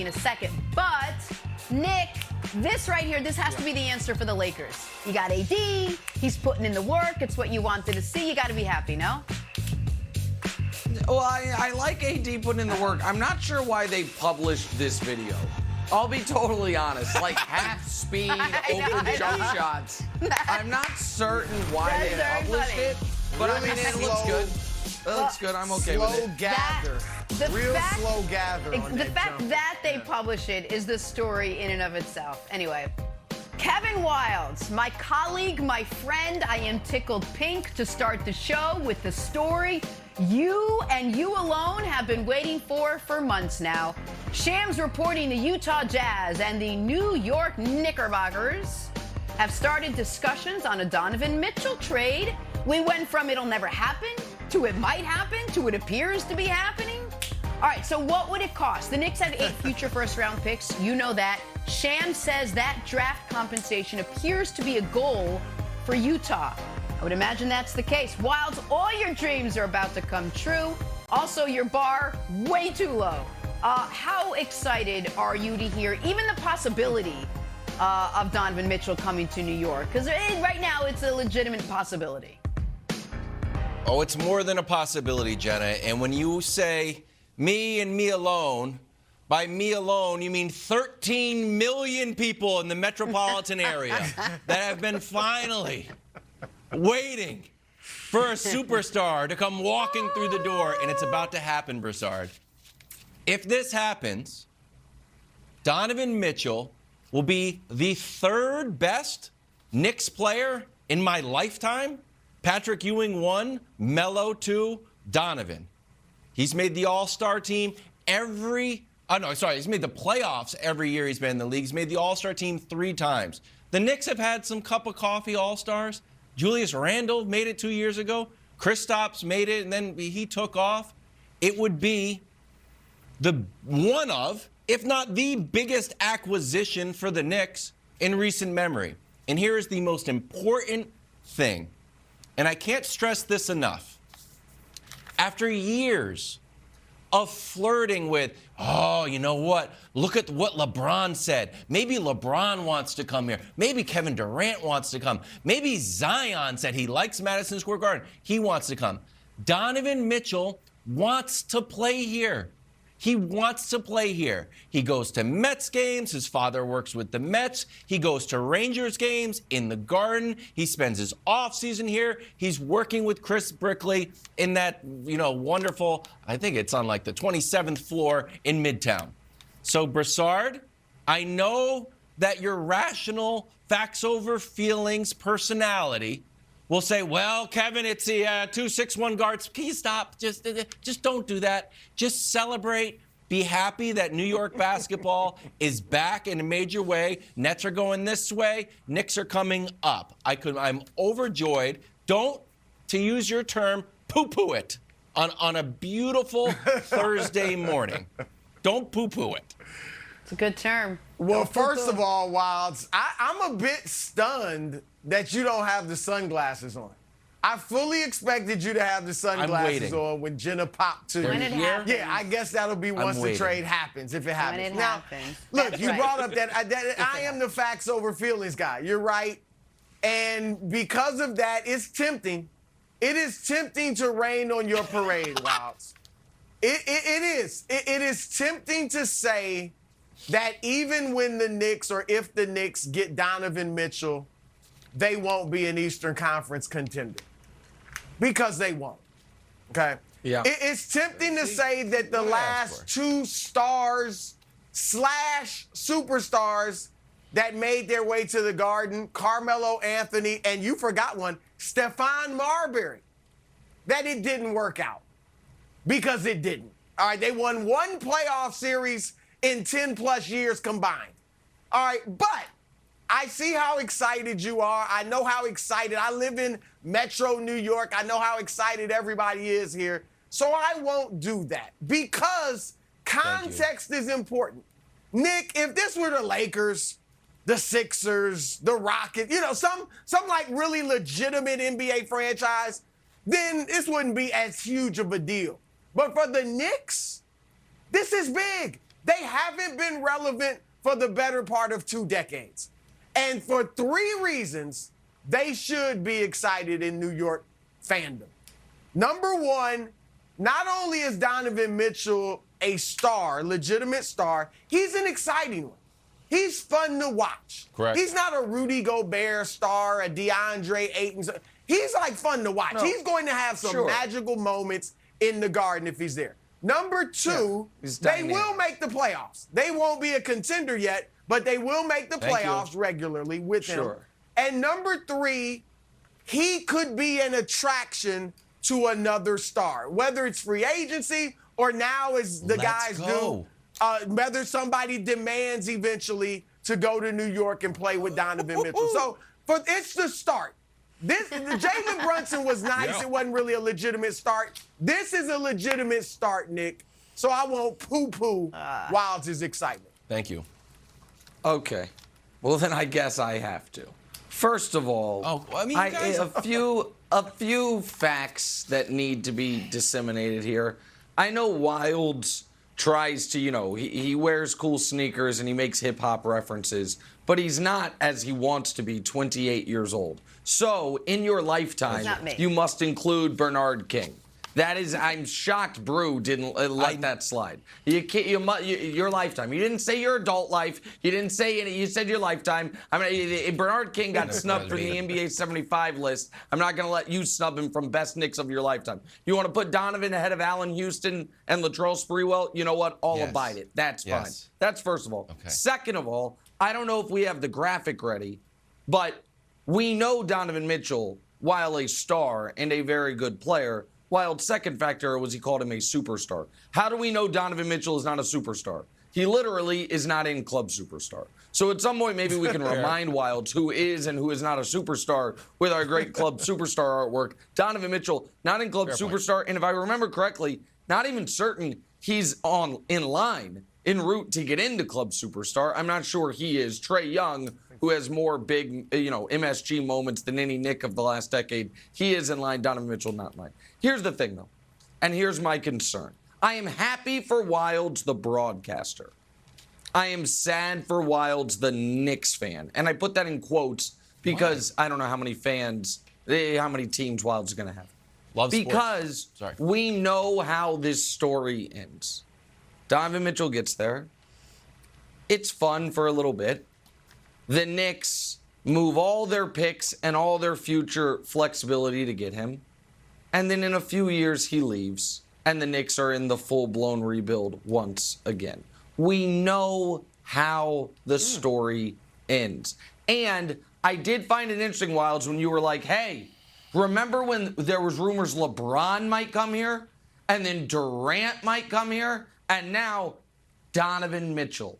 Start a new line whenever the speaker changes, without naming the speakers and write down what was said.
in a second. But, Nick, this right here, this has to be the answer for the Lakers. You got AD, he's putting in the work, it's what you wanted to see, you got to be happy, no?
Well, I like AD putting in the work. I'm not sure why they published this video. I'll be totally honest. Like half speed, open jump shots. I'm not certain why they published it, but I mean, it looks good. It looks good. I'm okay with it.
Slow gather. Slow gather.
The fact that they publish it is the story in and of itself. Anyway. Kevin Wildes, my colleague, my friend, I am tickled pink to start the show with the story you and you alone have been waiting for months now. Shams reporting the Utah Jazz and the New York Knickerbockers have started discussions on a Donovan Mitchell trade. We went from it'll never happen to it might happen to it appears to be happening. All right, so what would it cost? The Knicks have 8 future first-round picks. You know that. Shams says that draft compensation appears to be a goal for Utah. I would imagine that's the case. Wildes, all your dreams are about to come true. Also, your bar, way too low. How excited are you to hear even the possibility of Donovan Mitchell coming to New York? Because right now, it's a legitimate possibility.
Oh, it's more than a possibility, Jenna. And when you say me and me alone, by me alone, you mean 13 million people in the metropolitan area that have been finally waiting for a superstar to come walking through the door, and it's about to happen, Broussard. If this happens, Donovan Mitchell will be the 3rd best Knicks player in my lifetime. Patrick Ewing 1, Melo 2, Donovan. He's made the All-Star team he's made the playoffs every year he's been in the league. He's made the All-Star team 3 times. The Knicks have had some cup of coffee All-Stars. Julius Randle made it 2 years ago. Kristaps made it, and then he took off. It would be one of, if not the biggest acquisition for the Knicks in recent memory. And here is the most important thing, and I can't stress this enough. After years of flirting with, oh, you know what? Look at what LeBron said. Maybe LeBron wants to come here. Maybe Kevin Durant wants to come. Maybe Zion said he likes Madison Square Garden. He wants to come. Donovan Mitchell wants to play here. He wants to play here. He goes to Mets games. His father works with the Mets. He goes to Rangers games in the Garden. He spends his offseason here. He's working with Chris Brickley in that, wonderful, I think it's on like the 27th floor in Midtown. So, Broussard, I know that your rational, facts over feelings personality will say, well, Kevin, it's the 2-6-1 guards. Can you stop? Just don't do that. Just celebrate. Be happy that New York basketball is back in a major way. Nets are going this way. Knicks are coming up. I'm overjoyed. Don't, to use your term, poo-poo it on a beautiful Thursday morning. Don't poo-poo it.
It's a good term.
Well, first of all, Wildes, I'm a bit stunned that you don't have the sunglasses on. I fully expected you to have the sunglasses on when Jenna popped to you.
When it happens.
Yeah, I guess that'll be once the trade happens, if it happens.
When it
now,
happens.
Look, you brought up that I am the facts over feelings guy. You're right. And because of that, it's tempting. It is tempting to rain on your parade, Wildes. It is. It is tempting to say that even when the Knicks, or if the Knicks get Donovan Mitchell, they won't be an Eastern Conference contender. Because they won't. Okay?
Yeah.
It's tempting to say that the last 2 stars / superstars that made their way to the Garden, Carmelo Anthony, and you forgot one, Stephon Marbury, that it didn't work out. Because it didn't. All right, they won 1 playoff series in 10+ years combined. All right, but I see how excited you are. I know how excited. I live in Metro New York. I know how excited everybody is here. So I won't do that because context is important. Nick, if this were the Lakers, the Sixers, the Rockets, some like really legitimate NBA franchise, then this wouldn't be as huge of a deal. But for the Knicks, this is big. They haven't been relevant for the better part of 2 decades. And for 3 reasons, they should be excited in New York fandom. Number one, not only is Donovan Mitchell a star, legitimate star, he's an exciting one. He's fun to watch.
Correct.
He's not a Rudy Gobert star, a DeAndre Ayton. He's like fun to watch.
No.
He's going to have some magical moments in the Garden if he's there. Number two, they will make the playoffs. They won't be a contender yet, but they will make the playoffs regularly with him. And number three, he could be an attraction to another star, whether it's free agency or now as the guys do, whether somebody demands eventually to go to New York and play with Donovan Mitchell. So it's the start. Jalen Brunson was nice. It wasn't really a legitimate start. This is a legitimate start, Nick. So I won't poo-poo Wilds' excitement.
Thank you.
Okay. Well, then I guess I have to. First of all, a few facts that need to be disseminated here. I know Wilds tries to, he wears cool sneakers and he makes hip-hop references, but he's not, as he wants to be, 28 years old. So, in your lifetime, you must include Bernard King. That is, I'm shocked Brew didn't let that slide. Your lifetime. You didn't say your adult life. You didn't say any. You said your lifetime. I mean, Bernard King got snubbed from the NBA 75 list. I'm not going to let you snub him from best Knicks of your lifetime. You want to put Donovan ahead of Allen Houston and Latrell Sprewell? You know what? I'll abide it. That's fine. That's first of all. Okay. Second of all, I don't know if we have the graphic ready, but we know Donovan Mitchell, while a star and a very good player, Wild's second factor was he called him a superstar. How do we know Donovan Mitchell is not a superstar? He literally is not in Club Superstar. So at some point, maybe we can remind Wilds who is and who is not a superstar with our great Club Superstar artwork. Donovan Mitchell, not in Club Superstar. And if I remember correctly, not even certain he's in line, en route to get into Club Superstar. I'm not sure he is. Trae Young, who has more big, MSG moments than any Knick of the last decade, he is in line. Donovan Mitchell, not in line. Here's the thing, though, and here's my concern. I am happy for Wilds, the broadcaster. I am sad for Wilds, the Knicks fan. And I put that in quotes because I don't know how many teams Wilds is going to have. Because we know how this story ends. Donovan Mitchell gets there. It's fun for a little bit. The Knicks move all their picks and all their future flexibility to get him. And then in a few years, he leaves. And the Knicks are in the full-blown rebuild once again. We know how the story ends. And I did find it interesting, Wilds, when you were like, hey, remember when there was rumors LeBron might come here? And then Durant might come here? And now Donovan Mitchell.